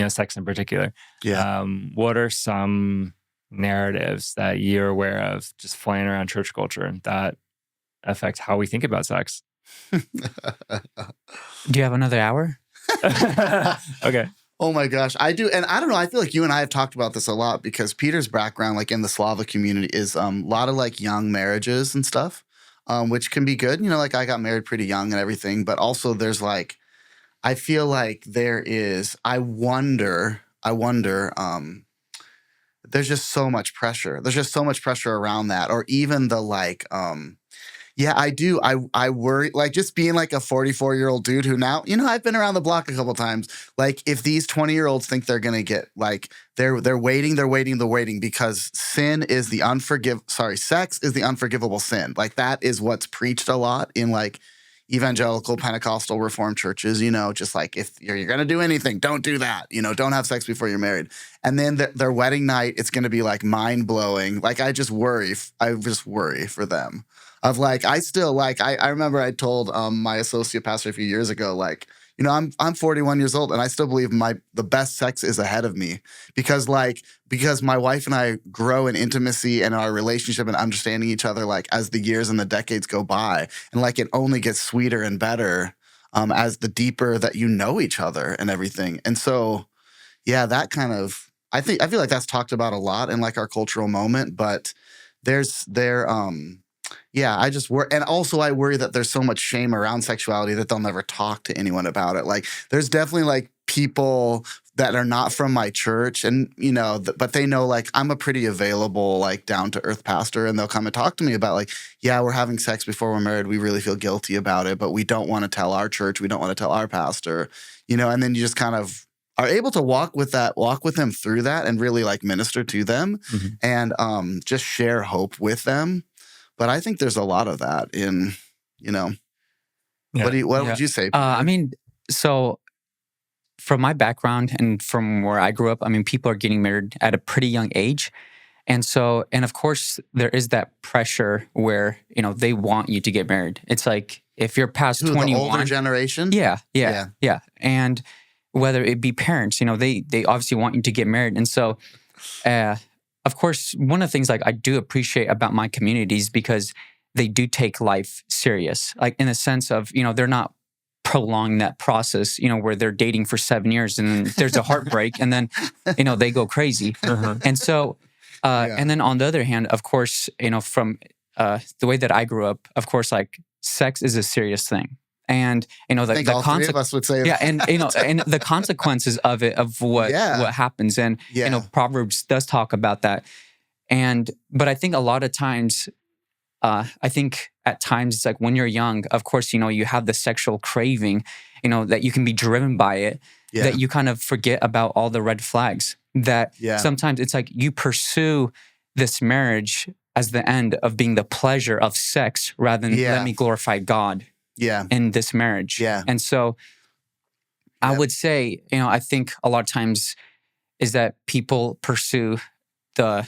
sex in particular. Yeah. What are some narratives that you're aware of just flying around church culture that affect how we think about sex? Do you have another hour? Okay. Oh my gosh, I do. And I don't know, I feel like you and I have talked about this a lot, because Peter's background, like in the Slavic community, is a lot of like young marriages and stuff, which can be good. Like I got married pretty young and everything, but also there's like, I feel like I wonder, there's just so much pressure. There's just so much pressure around that. Or even the like, yeah, I do. I worry, like just being like a 44-year-old dude who now, I've been around the block a couple times. Like if these 20-year-olds think they're going to get like, they're waiting because sex is the unforgivable sin. Like that is what's preached a lot in like evangelical Pentecostal Reformed churches, just like if you're going to do anything, don't do that, don't have sex before you're married. And then their wedding night, it's going to be like mind blowing. Like I just worry for them. Of like, I still like, I remember I told my associate pastor a few years ago, like, I'm 41 years old and I still believe the best sex is ahead of me, because my wife and I grow in intimacy and our relationship and understanding each other, like as the years and the decades go by, and like it only gets sweeter and better as the deeper that you know each other and everything. And so, yeah, that kind of, I feel like that's talked about a lot in like our cultural moment, but Yeah, I just worry. And also I worry that there's so much shame around sexuality that they'll never talk to anyone about it. Like there's definitely like people that are not from my church and, but they know like I'm a pretty available, like down to earth pastor, and they'll come and talk to me about like, yeah, we're having sex before we're married. We really feel guilty about it, but we don't want to tell our church. We don't want to tell our pastor, and then you just kind of are able to walk with them through that and really like minister to them and just share hope with them. But I think there's a lot of that in, Yeah. what would you say, Peter? I mean, so from my background and from where I grew up, I mean, people are getting married at a pretty young age. And so, and of course, there is that pressure where, they want you to get married. It's like, if you're past Who, 21. the older generation? Yeah. And whether it be parents, they obviously want you to get married. And so, of course, one of the things like I do appreciate about my communities because they do take life serious, like in the sense of, they're not prolonging that process, where they're dating for 7 years and then there's a heartbreak and then, they go crazy. And so, and then on the other hand, of course, from the way that I grew up, of course, like sex is a serious thing. And I think all three of us would say that. and and the consequences of it, of what happens, and Proverbs does talk about that. But I think a lot of times, I think at times it's like when you're young, of course, you have the sexual craving, that you can be driven by it, that you kind of forget about all the red flags. That sometimes it's like you pursue this marriage as the end of being the pleasure of sex rather than let me glorify God. In this marriage. And so I would say, I think a lot of times is that people pursue the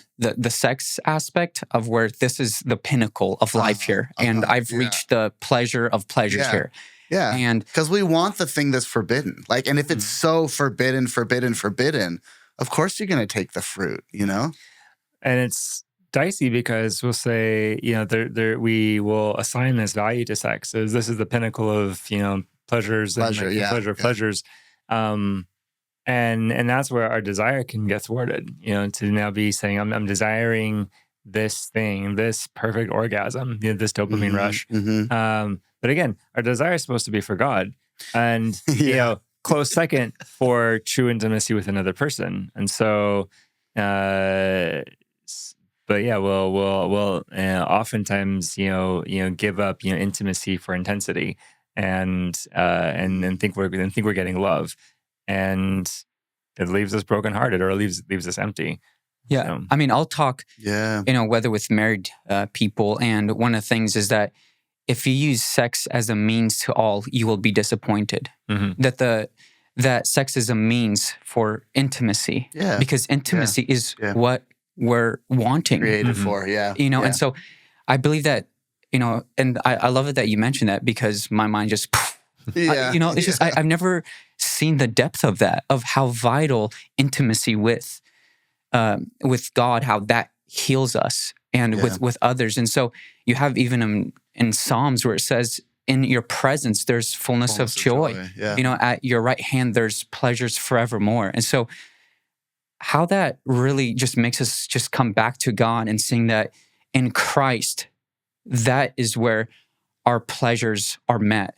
sex aspect of where this is the pinnacle of life here. And I've reached the pleasure of pleasures here. Yeah. And because we want the thing that's forbidden. Like, and if it's so forbidden, of course you're going to take the fruit, And it's dicey because we'll say, we will assign this value to sex as this is the pinnacle of, pleasures and pleasures. And that's where our desire can get thwarted, to now be saying, I'm desiring this thing, this perfect orgasm, this dopamine rush. But again, our desire is supposed to be for God and, close second for true intimacy with another person. And so, but yeah, we'll oftentimes give up intimacy for intensity, and think we're getting love, and it leaves us brokenhearted or leaves us empty. Yeah, So. I mean, I'll talk. Whether with married people, and one of the things is that if you use sex as a means to all, you will be disappointed. That sex is a means for intimacy. Because intimacy is what we're wanting. Created for, And so I believe that, and I love it that you mentioned that because my mind just, it's just, I've never seen the depth of that, of how vital intimacy with God, how that heals us and with others. And so you have even in Psalms where it says, in your presence, there's fullness of joy. At your right hand, there's pleasures forevermore. And so how that really just makes us just come back to God and seeing that in Christ, that is where our pleasures are met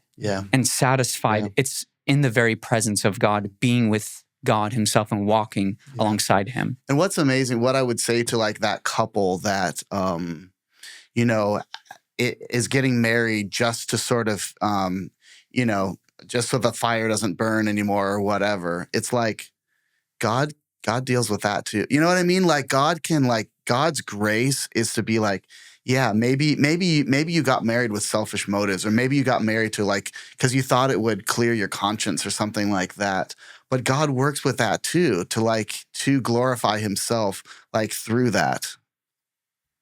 and satisfied. It's in the very presence of God, being with God himself and walking alongside him. And what's amazing, what I would say to like that couple that, it is getting married just to sort of, just so the fire doesn't burn anymore or whatever. It's like God deals with that too. You know what I mean? Like God's grace is to be like, maybe you got married with selfish motives, or maybe you got married to like, because you thought it would clear your conscience or something like that. But God works with that too, to glorify himself, like through that.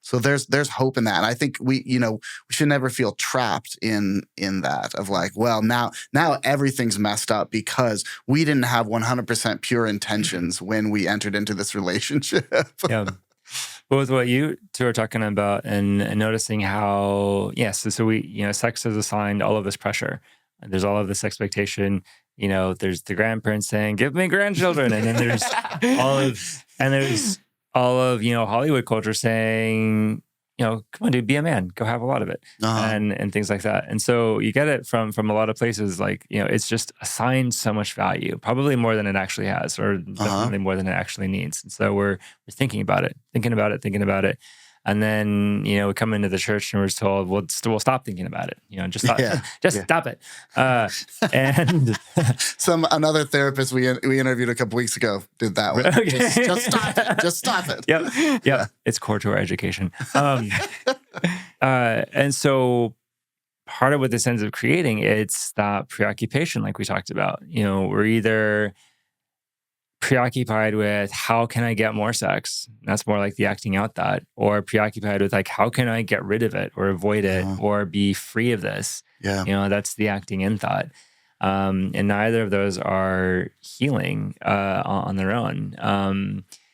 So there's hope in that. And I think we should never feel trapped in that of like, well, now everything's messed up because we didn't have 100% pure intentions when we entered into this relationship. Well, with what you two are talking about and noticing how, so we, sex has assigned all of this pressure. There's all of this expectation. There's the grandparents saying, give me grandchildren. And then there's all of Hollywood culture saying, come on, dude, be a man, go have a lot of it, and things like that. And so you get it from a lot of places. Like, it's just assigned so much value, probably more than it actually has, or definitely more than it actually needs. And so we're thinking about it. And then, we come into the church and we're told, we'll stop thinking about it. Just stop it. And another therapist we interviewed a couple weeks ago did that one. Okay. Just stop it. Just stop it. Yep. Yeah. It's core to our education. And so part of what this ends up creating, it's that preoccupation, like we talked about. We're either preoccupied with how can I get more sex? That's more like the acting out that, or preoccupied with like how can I get rid of it or avoid it or be free of this? Yeah. That's the acting in thought. And neither of those are healing on their own.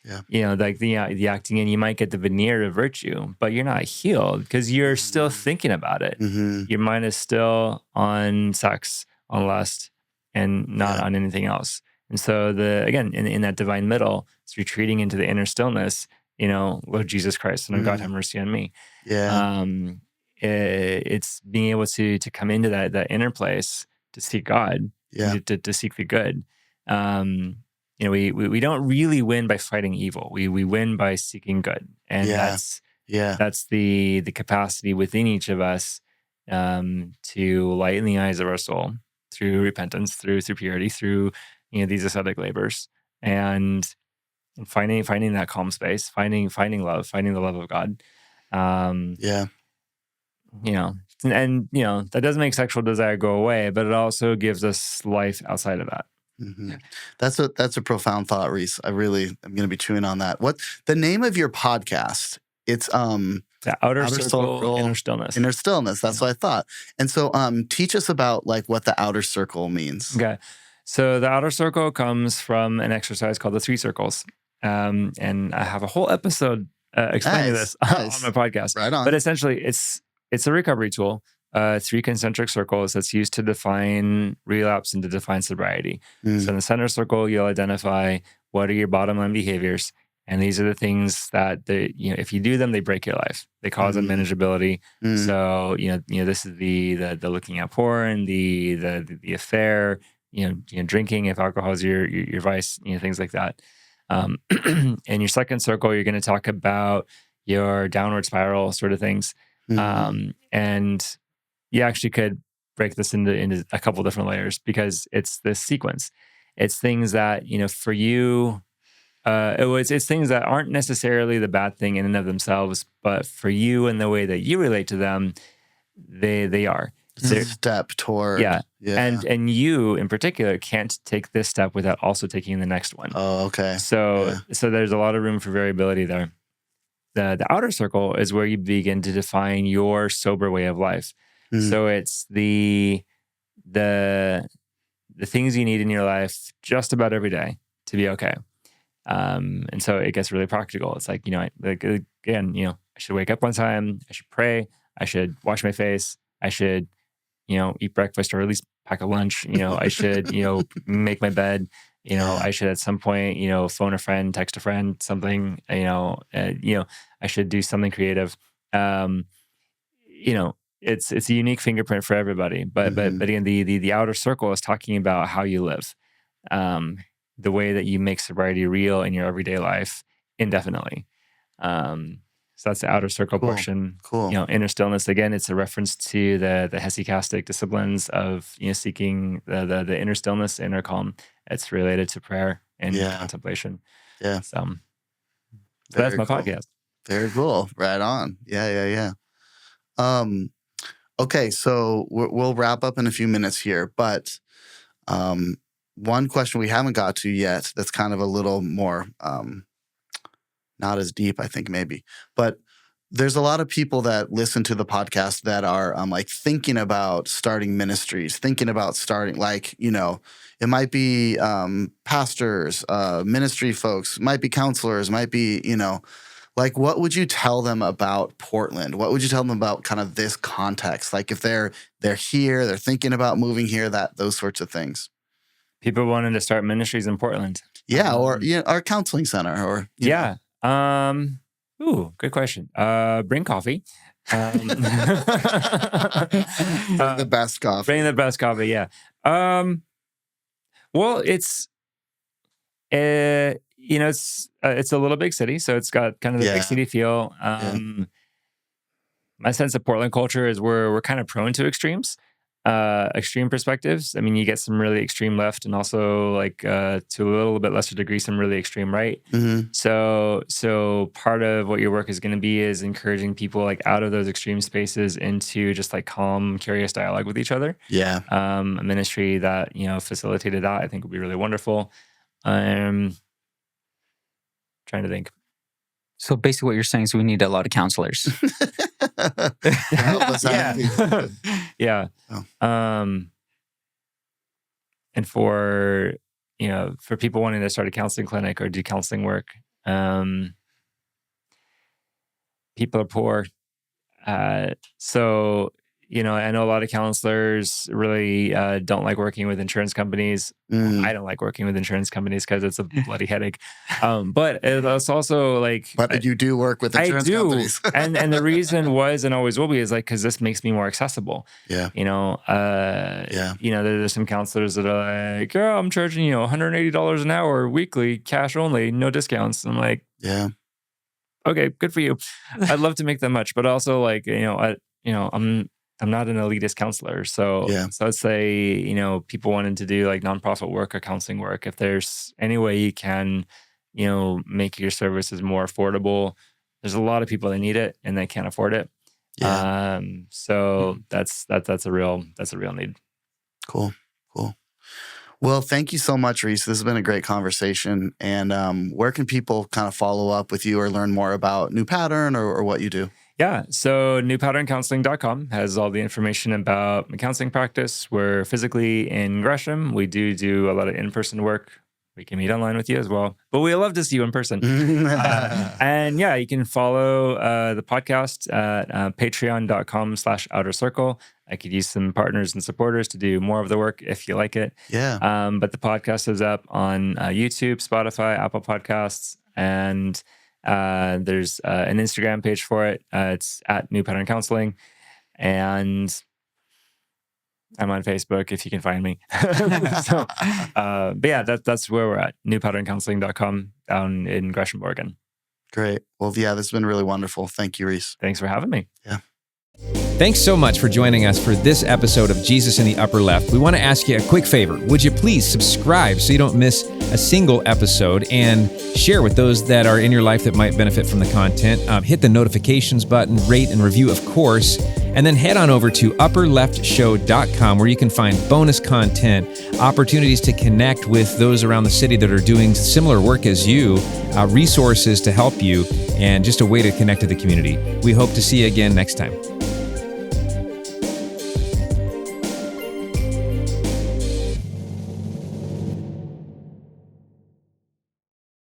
Like the acting in, you might get the veneer of virtue, but you're not healed because you're still thinking about it. Your mind is still on sex, on lust, and not on anything else. And so again, in that divine middle, it's retreating into the inner stillness, Lord Jesus Christ, and God, have mercy on me. Yeah. It's being able to come into that inner place to seek God, to seek the good. We don't really win by fighting evil. We win by seeking good. And that's the capacity within each of us to lighten the eyes of our soul through repentance, through purity, through these ascetic labors, and finding that calm space, finding love, finding the love of God. And that doesn't make sexual desire go away, but it also gives us life outside of that. Mm-hmm. That's a profound thought, Reese. I'm going to be chewing on that. What the name of your podcast? It's the outer circle, inner stillness. Inner stillness. That's what I thought. And so, teach us about like what the outer circle means. Okay. So the outer circle comes from an exercise called the 3 circles. And I have a whole episode explaining this on my podcast. Right on. But essentially, it's a recovery tool, 3 concentric circles that's used to define relapse and to define sobriety. So in the center circle, you'll identify what are your bottom line behaviors. And these are the things that if you do them, they break your life. They cause unmanageability. So this is the looking at porn, the affair, drinking if alcohol is your vice, things like that. In your second circle, you're going to talk about your downward spiral sort of things. And you actually could break this into a couple different layers because it's this sequence. It's things that, for you, it's things that aren't necessarily the bad thing in and of themselves, but for you and the way that you relate to them, they are. It's a step toward. And you in particular can't take this step without also taking the next one. Oh, okay. So there's a lot of room for variability there. The outer circle is where you begin to define your sober way of life. So it's the things you need in your life just about every day to be okay. And so it gets really practical. It's like, I should wake up one time, I should pray, I should wash my face, I should, eat breakfast or at least pack a lunch, I should, make my bed, I should at some point, phone a friend, text a friend, something, I should do something creative. It's a unique fingerprint for everybody, but again, the outer circle is talking about how you live, the way that you make sobriety real in your everyday life indefinitely. So that's the outer circle portion. Cool. Inner stillness, again, it's a reference to the hesychastic disciplines of seeking the inner stillness, inner calm. It's related to prayer and contemplation. Yeah. So that's my podcast. Very cool. Right on. Yeah. Okay, so we'll wrap up in a few minutes here, but one question we haven't got to yet that's kind of a little more not as deep, I think maybe, but there's a lot of people that listen to the podcast that are like thinking about starting ministries, thinking about starting it might be pastors, ministry folks, might be counselors, might be, what would you tell them about Portland? What would you tell them about kind of this context? Like if they're here, they're thinking about moving here, those sorts of things. People wanting to start ministries in Portland. Yeah, or our counseling center or Ooh, good question. Bring coffee. Bring the best coffee. Bring the best coffee. Yeah. Well, it's it's a little big city, so it's got kind of the big city feel. My sense of Portland culture is we're kind of prone to extreme perspectives. I mean, you get some really extreme left, and also like to a little bit lesser degree, some really extreme right. So part of what your work is going to be is encouraging people like out of those extreme spaces into just like calm, curious dialogue with each other. Yeah. A ministry that facilitated that, I think, would be really wonderful. Trying to think. So basically what you're saying is we need a lot of counselors. Help us out. Yeah. And for people wanting to start a counseling clinic or do counseling work, people are poor. So I know a lot of counselors really don't like working with insurance companies. I don't like working with insurance companies because it's a bloody headache. But it's also like... But you do work with insurance companies. and the reason was and always will be is like, because this makes me more accessible. Yeah. There's some counselors that are like, girl, I'm charging $180 an hour weekly, cash only, no discounts. I'm like, yeah. Okay, good for you. I'd love to make that much, but also like, I'm not an elitist counselor. So I'd say, people wanting to do like nonprofit work or counseling work, if there's any way you can, make your services more affordable, there's a lot of people that need it and they can't afford it. Yeah. So that's a real need. Cool. Well, thank you so much, Reese. This has been a great conversation. And where can people kind of follow up with you or learn more about New Pattern or what you do? Yeah, so newpatterncounseling.com has all the information about my counseling practice. We're physically in Gresham. We do a lot of in-person work. We can meet online with you as well, but we love to see you in person. And yeah, you can follow the podcast at patreon.com/outer circle. I could use some partners and supporters to do more of the work if you like it. Yeah. But the podcast is up on YouTube, Spotify, Apple Podcasts, and there's an Instagram page for it. It's at New Pattern Counseling, and I'm on Facebook if you can find me. But yeah, that's where we're at. newpatterncounseling.com down in Gresham, Oregon. Great. Well, yeah, this has been really wonderful. Thank you, Reese. Thanks for having me. Yeah. Thanks so much for joining us for this episode of Jesus in the Upper Left. We want to ask you a quick favor. Would you please subscribe so you don't miss a single episode, and share with those that are in your life that might benefit from the content. Hit the notifications button, rate and review, of course, and then head on over to upperleftshow.com where you can find bonus content, opportunities to connect with those around the city that are doing similar work as you, resources to help you, and just a way to connect to the community. We hope to see you again next time.